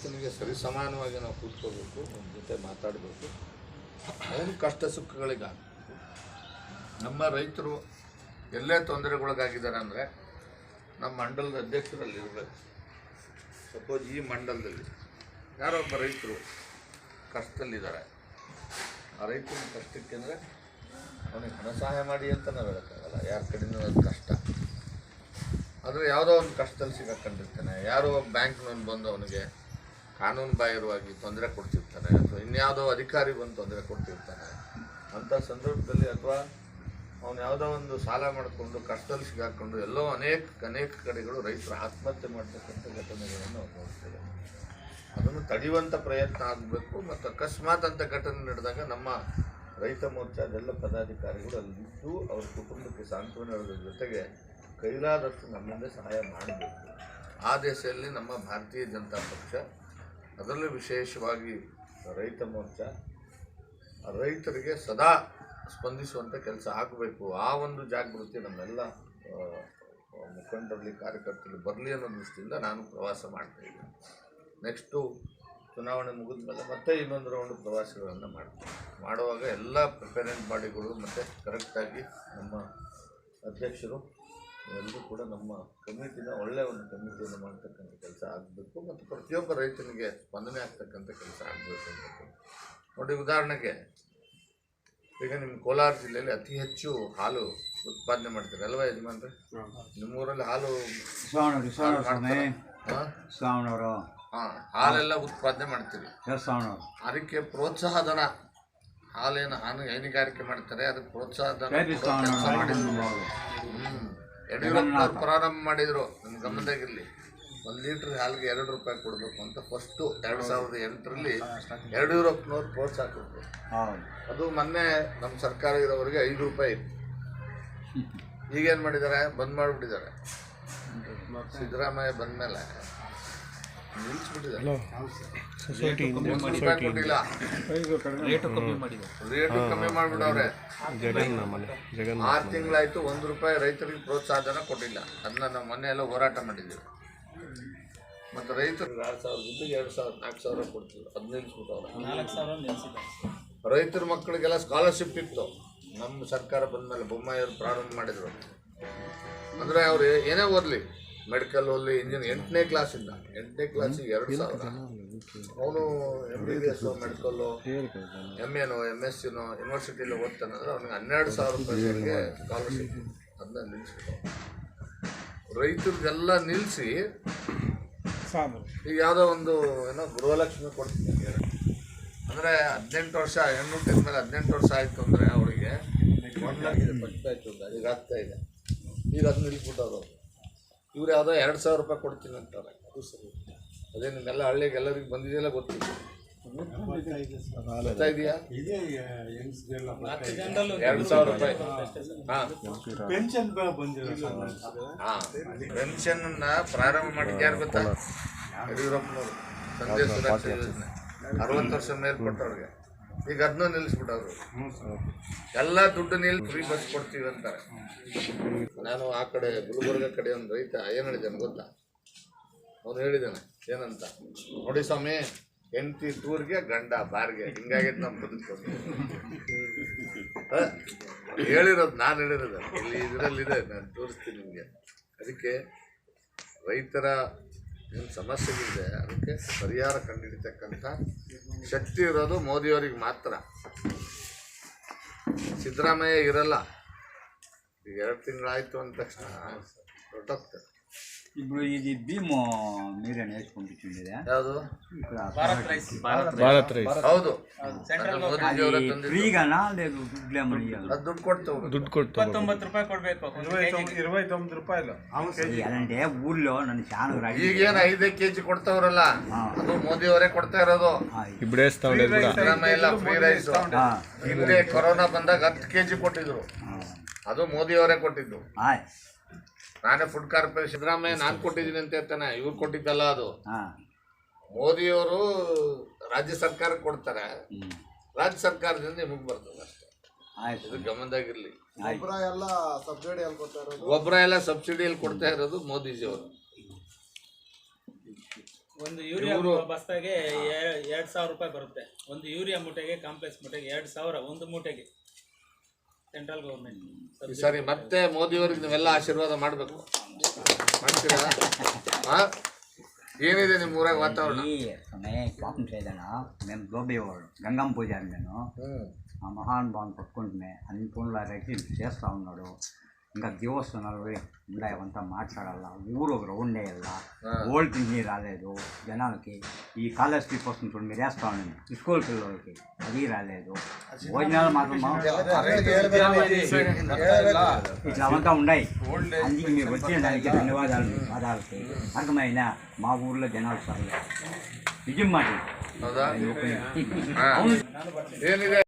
ರೈತನಿಗೆ ಸರಿಸಮಾನವಾಗಿ ನಾವು ಕೂತ್ಕೋಬೇಕು, ನಮ್ಮ ಜೊತೆ ಮಾತಾಡಬೇಕು, ಅವನು ಕಷ್ಟ ಸುಖಗಳಿಗಾಗಿ. ನಮ್ಮ ರೈತರು ಎಲ್ಲೇ ತೊಂದರೆಗೊಳಗಾಗಿದ್ದಾರೆ ಅಂದರೆ ನಮ್ಮ ಮಂಡಲದ ಅಧ್ಯಕ್ಷರಲ್ಲಿ ಇರಬೇಕು. ಸಪೋಸ್ ಈ ಮಂಡಲದಲ್ಲಿ ಯಾರೊಬ್ಬ ರೈತರು ಕಷ್ಟದಲ್ಲಿದ್ದಾರೆ, ಆ ರೈತನ ಕಷ್ಟಕ್ಕೆ ಅಂದರೆ ಅವನಿಗೆ ಹಣ ಸಹಾಯ ಮಾಡಿ ಅಂತ ನಾವು ಹೇಳೋಕ್ಕಾಗಲ್ಲ, ಯಾರ ಕಡೆಯೂ ಅದು ಕಷ್ಟ. ಆದರೆ ಯಾವುದೋ ಒಂದು ಕಷ್ಟದಲ್ಲಿ ಸಿಗಾಕೊಂಡಿರ್ತಾನೆ, ಯಾರೋ ಬ್ಯಾಂಕ್ನವನು ಬಂದು ಅವನಿಗೆ ಕಾನೂನು ಬಾಹಿರವಾಗಿ ತೊಂದರೆ ಕೊಡ್ತಿರ್ತಾನೆ, ಅಥವಾ ಇನ್ಯಾವುದೋ ಅಧಿಕಾರಿ ಬಂದು ತೊಂದರೆ ಕೊಡ್ತಿರ್ತಾನೆ. ಅಂಥ ಸಂದರ್ಭದಲ್ಲಿ ಅಥವಾ ಅವನು ಯಾವುದೋ ಒಂದು ಸಾಲ ಮಾಡಿಕೊಂಡು ಕಷ್ಟದಲ್ಲಿ ಸಿಗಾಕೊಂಡು ಎಲ್ಲೋ ಅನೇಕ ಕಡೆಗಳು ರೈತರು ಆತ್ಮಹತ್ಯೆ ಮಾಡ್ತಕ್ಕಂಥ ಘಟನೆಗಳನ್ನು ನಾವು ನೋಡ್ತೇವೆ. ಅದನ್ನು ತಡೆಯುವಂಥ ಪ್ರಯತ್ನ ಆಗಬೇಕು. ಮತ್ತು ಅಕಸ್ಮಾತ್ ಅಂತ ಘಟನೆ ನಡೆದಾಗ ನಮ್ಮ ರೈತ ಮೋರ್ಚಾದೆಲ್ಲ ಪದಾಧಿಕಾರಿಗಳು ಅಲ್ಲಿದ್ದು ಅವ್ರ ಕುಟುಂಬಕ್ಕೆ ಸಾಂತ್ವನ ಹೇಳೋದ್ರ ಜೊತೆಗೆ ಕೈಲಾದಷ್ಟು ನಮ್ಮಿಂದ ಸಹಾಯ ಮಾಡಬೇಕು. ಆ ದಿಸೆಯಲ್ಲಿ ನಮ್ಮ ಭಾರತೀಯ ಜನತಾ ಪಕ್ಷ, ಅದರಲ್ಲೂ ವಿಶೇಷವಾಗಿ ರೈತ ಮೋರ್ಚಾ, ರೈತರಿಗೆ ಸದಾ ಸ್ಪಂದಿಸುವಂಥ ಕೆಲಸ ಆಗಬೇಕು. ಆ ಒಂದು ಜಾಗೃತಿ ನಮ್ಮೆಲ್ಲ ಮುಖಂಡರಲ್ಲಿ, ಕಾರ್ಯಕರ್ತರಲ್ಲಿ ಬರಲಿ ಅನ್ನೋ ದೃಷ್ಟಿಯಿಂದ ನಾನು ಪ್ರವಾಸ ಮಾಡ್ತಾಯಿದ್ದೀನಿ. ನೆಕ್ಸ್ಟು ಚುನಾವಣೆ ಮುಗಿದ ಮೇಲೆ ಮತ್ತೆ ಇನ್ನೊಂದು ರೌಂಡ್ ಪ್ರವಾಸಗಳನ್ನು ಮಾಡ್ತೀನಿ. ಮಾಡುವಾಗ ಎಲ್ಲ ಪ್ರಿಪೇರೆಂಟ್ ಬಾಡಿಗಳು ಮತ್ತು ಕರೆಕ್ಟಾಗಿ ನಮ್ಮ ಅಧ್ಯಕ್ಷರು ಎಲ್ಲರೂ ಕೂಡ ನಮ್ಮ ಕಮಿಟಿನ ಒಳ್ಳೆಯ ಒಂದು ಕಮಿಟಿಯನ್ನು ಮಾಡ್ತಕ್ಕಂಥ ಕೆಲಸ ಆಗಬೇಕು. ಮತ್ತು ಪ್ರತಿಯೊಬ್ಬ ರೈತನಿಗೆ ಸ್ಪಂದನೆ ಆಗ್ತಕ್ಕಂಥ ಕೆಲಸ ಆಗಬೇಕು ಅಂತ ನೋಡಿ. ಉದಾಹರಣೆಗೆ ಈಗ ನಿಮ್ಮ ಕೋಲಾರ ಜಿಲ್ಲೆಯಲ್ಲಿ ಅತಿ ಹೆಚ್ಚು ಹಾಲು ಉತ್ಪಾದನೆ ಮಾಡ್ತಾರೆ ಅಲ್ವಾ ಯಜಮಾನ್ರೆ? ನಿಮ್ಮೂರಲ್ಲಿ ಹಾಲು ಹಾಂ, ಹಾಲೆಲ್ಲ ಉತ್ಪಾದನೆ ಮಾಡ್ತೀವಿ. ಅದಕ್ಕೆ ಪ್ರೋತ್ಸಾಹ ಧನ, ಹಾಲೇನು ಹೈನುಗಾರಿಕೆ ಮಾಡ್ತಾರೆ, ಅದಕ್ಕೆ ಪ್ರೋತ್ಸಾಹ ಧನ ಯಡಿಯೂರಪ್ಪನವ್ರು ಪ್ರಾರಂಭ ಮಾಡಿದರು. ನಿಮ್ಮ ಗಮನದಾಗಿರಲಿ, 1 ಲೀಟ್ರ್ ಹಾಲಿಗೆ 2 ರೂಪಾಯಿ ಕೊಡಬೇಕು ಅಂತ ಫಸ್ಟು 2008ರಲ್ಲಿ ಯಡಿಯೂರಪ್ಪನವ್ರು ಪ್ರೋತ್ಸಾಹ ಕೊಟ್ಟರು. ಅದು ಮೊನ್ನೆ ನಮ್ಮ ಸರ್ಕಾರ ಇರೋವರೆಗೆ 5 ರೂಪಾಯಿ ಇತ್ತು. ಈಗೇನು ಮಾಡಿದ್ದಾರೆ, ಬಂದ್ ಮಾಡಿಬಿಟ್ಟಿದ್ದಾರೆ. ಸಿದ್ದರಾಮಯ್ಯ ಬಂದ ಮೇಲೆ ನಿಲ್ಲಿಸ್ಬಿಟ್ಟಿದ್ದಾರೆ. 1 ರೂಪಾಯಿ ಕೊಟ್ಟಿಲ್ಲ, ರೇಟು ಕಮ್ಮಿ ಮಾಡಿಬಿಟ್ಟವ್ರೆ. 6 ತಿಂಗಳಾಯಿತು 1 ರೂಪಾಯಿ ರೈತರಿಗೆ ಪ್ರೋತ್ಸಾಹ ಧನ ಕೊಟ್ಟಿಲ್ಲ. ಅದನ್ನ ನಾವು ಮೊನ್ನೆ ಎಲ್ಲ ಹೋರಾಟ ಮಾಡಿದ್ದೀವಿ. ಮತ್ತು ರೈತರು 2,000 4,000 ಕೊಡ್ತಿದ್ರು, ಅದು ನಿಲ್ಲಿಸ್ಬಿಟ್ಟವ್ರೆ. ರೈತರ ಮಕ್ಕಳಿಗೆಲ್ಲ ಸ್ಕಾಲರ್ಶಿಪ್ ಇತ್ತು. ನಮ್ಮ ಸರ್ಕಾರ ಬಂದಮೇಲೆ ಬೊಮ್ಮಾಯಿಯವರು ಪ್ರಾರಂಭ ಮಾಡಿದರು. ಅಂದರೆ ಅವ್ರು ಏನೇ ಓದಲಿ, ಮೆಡಿಕಲ್ ಓದಲಿ, ಇಂಜಿನಿಯರ್ 8ನೇ ಕ್ಲಾಸಿಂದ 8ನೇ ಕ್ಲಾಸಿಗೆ 2,000. ಅವನು MBBS ಮೆಡಿಕಲ್ಲು, MA MSc ಯೂನಿವರ್ಸಿಟಿಲಿ ಓದ್ತಾನಂದ್ರೆ ಅವ್ನಿಗೆ 12,000 ರೂಪಾಯಿವರೆಗೆ ಸ್ಕಾಲರ್ಶಿಪ್. ಅದನ್ನ ನಿಲ್ಲಿಸ್ಬಿಟ್ಟು ರೈತರಿಗೆಲ್ಲ ನಿಲ್ಲಿಸಿ ಈಗ ಯಾವುದೋ ಒಂದು ಏನೋ ಗೃಹಲಕ್ಷ್ಮಿ ಕೊಡ್ತೀನಿ ಅಂದರೆ 18 ವರ್ಷ ಹೆಣ್ಣು ಹುಟ್ಟಿದ ಮೇಲೆ 18 ವರ್ಷ ಆಯಿತು ಅಂದರೆ ಅವಳಿಗೆ 1 ಲಕ್ಷ ಆಯಿತು, ಈಗ ಆಗ್ತಾಯಿದೆ. ಈಗ ಅದನ್ನ ನಿಲ್ಲಿಸ್ಬಿಟ್ಟವ್ರು. ಇವ್ರು ಯಾವುದೋ 2,000 ರೂಪಾಯಿ ಕೊಡ್ತೀನಿ ಅಂತಾರೆ. ಅದು ಸರಿ, ಅದೇ ನಿಮ್ಮೆಲ್ಲ ಹಳ್ಳಿಗೆ ಎಲ್ಲರಿಗೂ ಬಂದಿದೆಯಲ್ಲ ಗೊತ್ತಿಲ್ಲ, ಗೊತ್ತಾಯಿದೆಯಾ? 2,000 ರೂಪಾಯಿ. ಹಾಂ, ಪೆನ್ಷನ್ನ ಪ್ರಾರಂಭ ಮಾಡಿದ್ದು ಯಾರು ಗೊತ್ತಾ? ಯಡಿಯೂರಪ್ಪನವರು. ಸಂಧ್ಯಾ ಸುರಕ್ಷಾ ಯೋಜನೆ 60 ವರ್ಷ ಮೇಲ್ಪಟ್ಟವ್ರಿಗೆ. ಈಗ ಅದನ್ನೂ ನಿಲ್ಲಿಸ್ಬಿಟ್ಟವ್ರು. ಎಲ್ಲ ದುಡ್ಡು ಫ್ರೀ ಬಸ್ ಕೊಡ್ತೀವಿ ಅಂತಾರೆ. ನಾನು ಆ ಕಡೆ ಗುಲ್ಬರ್ಗ ಕಡೆ ಒಂದು ರೈತ ಏನು ಹೇಳಿದ್ದಾನೆ ಗೊತ್ತಾ? ಅವನು ಹೇಳಿದ್ದಾನೆ ಏನಂತ, ನೋಡಿ ಸ್ವಾಮಿ, ಹೆಂಡತಿ ಟೂರ್ಗೆ, ಗಂಡ ಬಾರ್ಗೆ, ಹಿಂಗಾಗಿದ್ದು ನಮ್ಮ ಬದುಕೊಂಡು ಹೇಳಿರೋದು. ನಾನು ಹೇಳಿರೋದು ಇಲ್ಲಿ ಇದರಲ್ಲಿದೆ, ನಾನು ತೋರಿಸ್ತೀನಿ ನಿಮಗೆ. ಅದಕ್ಕೆ ರೈತರ ಏನು ಸಮಸ್ಯೆಗಳಿದೆ ಅದಕ್ಕೆ ಪರಿಹಾರ ಕಂಡುಹಿಡಿತಕ್ಕಂಥ ಶಕ್ತಿ ಇರೋದು ಮೋದಿಯವರಿಗೆ ಮಾತ್ರ. ಸಿದ್ದರಾಮಯ್ಯ ಇರಲ್ಲ. ಈಗ 2 ತಿಂಗಳಾಯಿತು ಅಂದ ತಕ್ಷಣ ಹೊರಟೋಗ್ತಾರೆ. ఇప్పుడు ఇది భీమ్ మీరే నేర్చుకుంటుండే ಯಾವುದು? ಭಾರತ್ ರೈಸ್. ಹೌದು, ಫ್ರೀಗಾನಾ లేదు ದುಡ್ಲೇಮನಿ? ಅದು ದುಡ್ಡು ಕೊಡ್ತು 29 ರೂಪಾಯಿ ಕೊಡಬೇಕು. 29 ರೂಪಾಯಿ ಇಲ್ಲ అంటే ఊర్లో నన్ను చాలా ಈಗೇನು 5 kg ಕೊಡ್ತಾವ್ರಲ್ಲ, ಅದು ಮೋದಿ ಅವರೇ ಕೊಡ್ತಾ ಇರೋದು. ಇಬ್ಬರೇ ಸಿದ್ದರಾಮಯ್ಯ ಎಲ್ಲ ಫ್ರೀ ರೈಸ್. ಹಿಂದೆ ಕೊರೋನಾ ಬಂದಾಗ 10 kg ಕೊಟ್ಟಿದ್ರು, ಅದು ಮೋದಿ ಅವರೇ ಕೊಟ್ಟಿದ್ದು. ನಾನೇ ಫುಡ್ ಕಾರ್ಪೊರೇಷನ್, ಸಿದ್ದರಾಮಯ್ಯ ನಾನು ಕೊಟ್ಟಿದ್ದೀನಿ ಅಂತ ಹೇಳ್ತಾನೆ, ಇವ್ರು ಕೊಟ್ಟಿದ್ದಲ್ಲ ಅದು. ಮೋದಿಯವರು ರಾಜ್ಯ ಸರ್ಕಾರಕ್ಕೆ ಕೊಡ್ತಾರೆ, ರಾಜ್ಯ ಸರ್ಕಾರದಿಂದ ನಿಮಗೆ ಬರ್ತದೆ ಅಷ್ಟೇ. ಇದು ಗಮನದಾಗಿರ್ಲಿ. ಗೊಬ್ಬರ ಎಲ್ಲ ಸಬ್ಸಿಡಿಯಲ್ಲಿ ಕೊಡ್ತಾ ಇರೋದು ಮೋದಿಜಿಯವರು. ಒಂದು ಯೂರಿಯಾ ಬಸ್ತಾಗೆ 2,000 ರೂಪಾಯಿ ಬರುತ್ತೆ. ಒಂದು ಯೂರಿಯಾ ಮೂಟೆಗೆ ಕಾಂಪ್ಲೆಕ್ಸ್ ಮೂಟೆಗೆ 2,000 ಒಂದು ಮೂಟೆಗೆ ಸೆಂಟ್ರಲ್ ಗೌರ್ಮೆಂಟ್. ಈ ಸಾರಿ ಮತ್ತೆ ಮೋದಿಯವರಿಗೆ ನೀವೆಲ್ಲ ಆಶೀರ್ವಾದ ಮಾಡಬೇಕು. ಮಾಡ್ತೀರಾ? ಹಾಂ, ఏనేది నీ ఊరే వాతావరణం స్వాతంత్ర ఏదైనా మేము గోబేవాడు గంగమ్మ పూజారి నేను ఆ మహానుభావం పట్టుకుంటున్నాయి అన్ని పనులు రైతు చేస్తూ ఉన్నాడు. ఇంకా దేవస్థానాలు ఉన్నాయి అవంతా మాట్లాడాల, ఊరు ఒక రౌండ్ వేయాల, ఓల్డ్ పింఛనీ రాలేదు జనాలకి. ఈ కాలేజ్ ఫీప్ వస్తుంది చూడండి, మీరు వేస్తూ ఉండండి స్కూల్ పిల్లలకి, అది రాలేదు. భోజనాలు మాత్రం ఇట్లా అవంతా ఉన్నాయి. అందుకే మీరు వచ్చిన దానికి ధన్యవాదాలు. పాదాలకి అర్థమైనా మా ఊర్లో జనాలు సార్ నిజం మాట. ఏనిదే